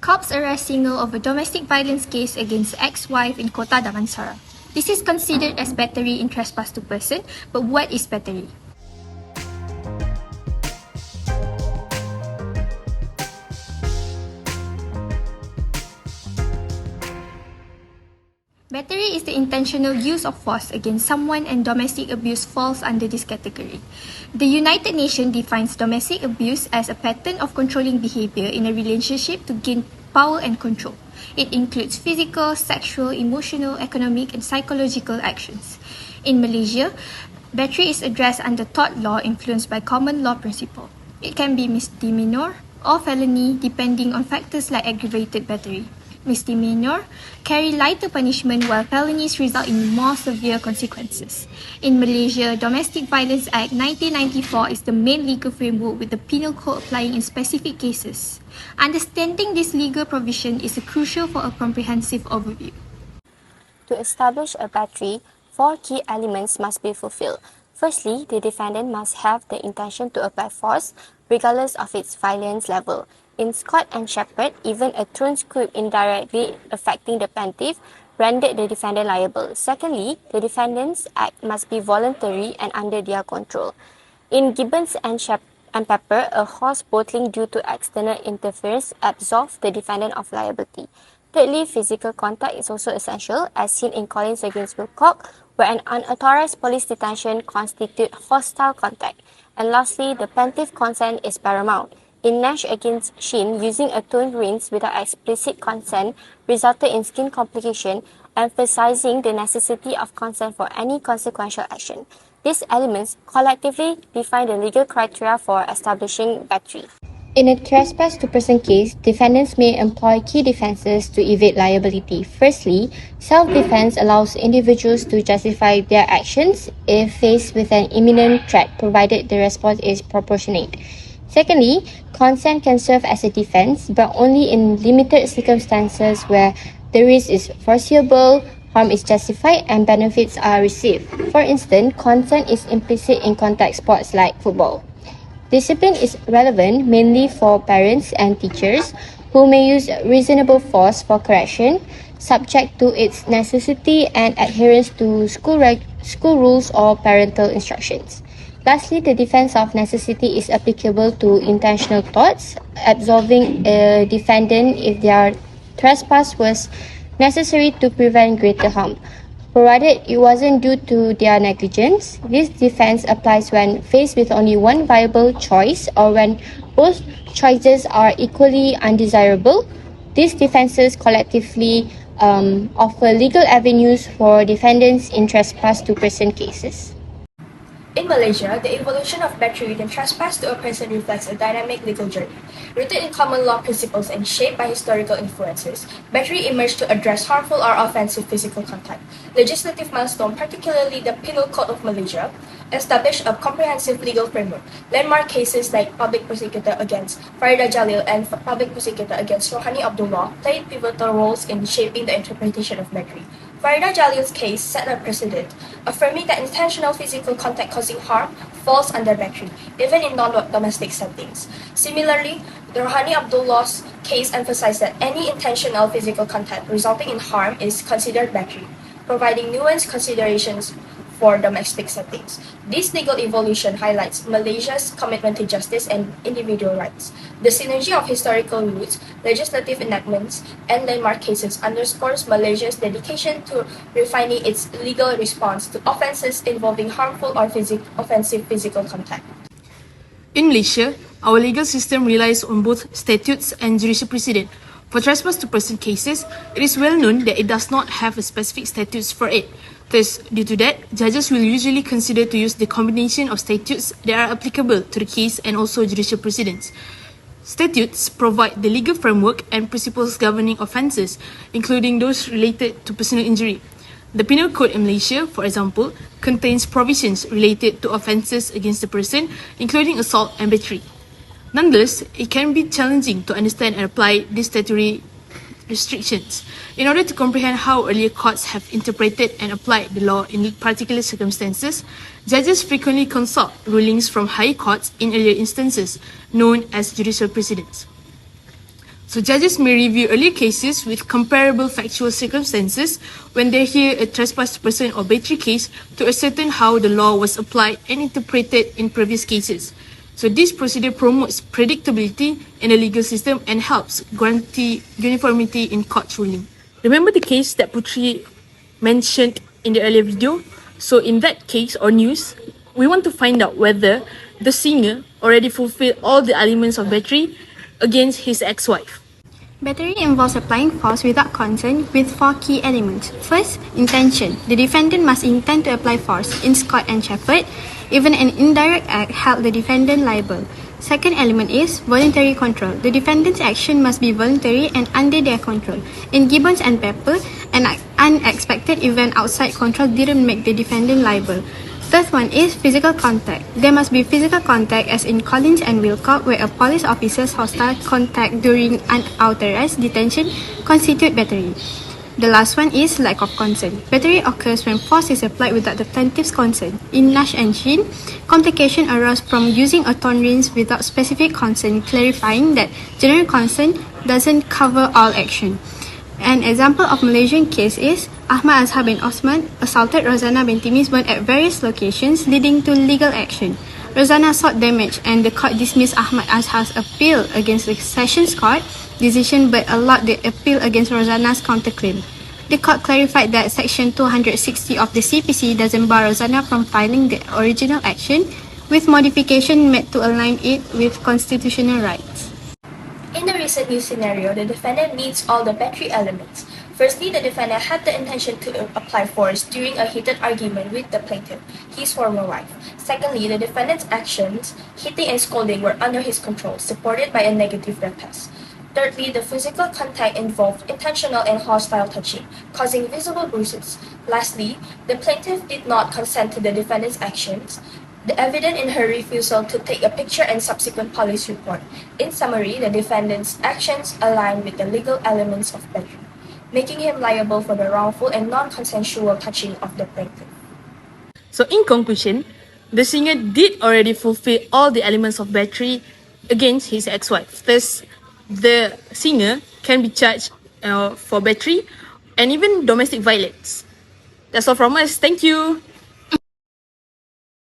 Cops arrest single of a domestic violence case against ex-wife in Kota Damansara. This is considered as battery in trespass to person, but what is battery? Battery is the intentional use of force against someone, and domestic abuse falls under this category. The United Nations defines domestic abuse as a pattern of controlling behavior in a relationship to gain power and control. It includes physical, sexual, emotional, economic, and psychological actions. In Malaysia, battery is addressed under tort law influenced by common law principle. It can be misdemeanor or felony depending on factors like aggravated battery. Misdemeanor carry lighter punishment while felonies result in more severe consequences. In Malaysia, Domestic Violence Act 1994 is the main legal framework with the penal code applying in specific cases. Understanding this legal provision is crucial for a comprehensive overview. To establish a battery, 4 key elements must be fulfilled. Firstly, the defendant must have the intention to apply force, regardless of its violence level. In Scott and Shepherd, even a thrown scrip indirectly affecting the plaintiff rendered the defendant liable. Secondly, the defendant's act must be voluntary and under their control. In Gibbons and Pepper, a horse bottling due to external interference absolved the defendant of liability. Thirdly, physical contact is also essential, as seen in Collins against Wilcock, where an unauthorized police detention constitutes hostile contact. And lastly, the plaintiff's consent is paramount. In Nash against Shin, using a toned rinse without explicit consent resulted in skin complication, emphasizing the necessity of consent for any consequential action. These elements collectively define the legal criteria for establishing battery. In a trespass to person case, defendants may employ key defenses to evade liability. Firstly, self-defense allows individuals to justify their actions if faced with an imminent threat, provided the response is proportionate. Secondly, consent can serve as a defense, but only in limited circumstances where the risk is foreseeable, harm is justified, and benefits are received. For instance, consent is implicit in contact sports like football. Discipline is relevant mainly for parents and teachers who may use reasonable force for correction, subject to its necessity and adherence to school rules or parental instructions. Lastly, the defense of necessity is applicable to intentional torts, absolving a defendant if their trespass was necessary to prevent greater harm. Provided it wasn't due to their negligence, this defense applies when faced with only one viable choice or when both choices are equally undesirable. These defenses collectively offer legal avenues for defendants in trespass to person cases. In Malaysia, the evolution of battery within trespass to a person reflects a dynamic legal journey. Rooted in common law principles and shaped by historical influences, battery emerged to address harmful or offensive physical contact. Legislative milestone, particularly the Penal Code of Malaysia, established a comprehensive legal framework. Landmark cases like Public Prosecutor against Faridah Jalil and Public Prosecutor against Rohani Abdullah played pivotal roles in shaping the interpretation of battery. Faridah Jalil's case set a precedent, affirming that intentional physical contact causing harm falls under battery, even in non-domestic settings. Similarly, the Rohani Abdullah's case emphasized that any intentional physical contact resulting in harm is considered battery, providing nuanced considerations for domestic settings. This legal evolution highlights Malaysia's commitment to justice and individual rights. The synergy of historical roots, legislative enactments, and landmark cases underscores Malaysia's dedication to refining its legal response to offences involving harmful or offensive physical contact. In Malaysia, our legal system relies on both statutes and judicial precedent. For trespass to person cases, it is well known that it does not have a specific statutes for it. Thus, due to that, judges will usually consider to use the combination of statutes that are applicable to the case and also judicial precedents. Statutes provide the legal framework and principles governing offences, including those related to personal injury. The Penal Code in Malaysia, for example, contains provisions related to offences against the person, including assault and battery. Nonetheless, it can be challenging to understand and apply these statutory restrictions. In order to comprehend how earlier courts have interpreted and applied the law in particular circumstances, judges frequently consult rulings from higher courts in earlier instances, known as judicial precedents. So judges may review earlier cases with comparable factual circumstances when they hear a trespass to person or battery case to ascertain how the law was applied and interpreted in previous cases. So this procedure promotes predictability in the legal system and helps guarantee uniformity in court ruling. Remember the case that Puteri mentioned in the earlier video? So in that case or news, we want to find out whether the singer already fulfilled all the elements of battery against his ex-wife. Battery involves applying force without consent with 4 key elements. First, intention. The defendant must intend to apply force. In Scott and Shepherd, even an indirect act held the defendant liable. Second element is voluntary control. The defendant's action must be voluntary and under their control. In Gibbons and Pepper, an unexpected event outside control didn't make the defendant liable. Third one is physical contact. There must be physical contact as in Collins and Wilcock, where a police officer's hostile contact during unauthorized detention constitute battery. The last one is lack of consent. Battery occurs when force is applied without the plaintiff's consent. In Nash and Shin, complication arose from using a thorn rinse without specific consent, clarifying that general consent doesn't cover all action. An example of Malaysian case is Ahmad Azhar bin Osman assaulted Rozana binti Misbon at various locations, leading to legal action. Rozana sought damage and the court dismissed Ahmad Azhar's appeal against the Sessions Court decision but allowed the appeal against Rozana's counterclaim. The court clarified that Section 260 of the CPC doesn't bar Rozana from filing the original action, with modification made to align it with constitutional rights. In the recent news scenario, the defendant meets all the battery elements. Firstly, the defendant had the intention to apply force during a heated argument with the plaintiff, his former wife. Secondly, the defendant's actions, hitting and scolding, were under his control, supported by a negative repass. Thirdly, the physical contact involved intentional and hostile touching, causing visible bruises. Lastly, the plaintiff did not consent to the defendant's actions, the evidence in her refusal to take a picture and subsequent police report. In summary, the defendant's actions align with the legal elements of battery, making him liable for the wrongful and non-consensual touching of the plaintiff. So in conclusion, the singer did already fulfill all the elements of battery against his ex-wife. Thus, the singer can be charged for battery and even domestic violence. That's all from us. Thank you.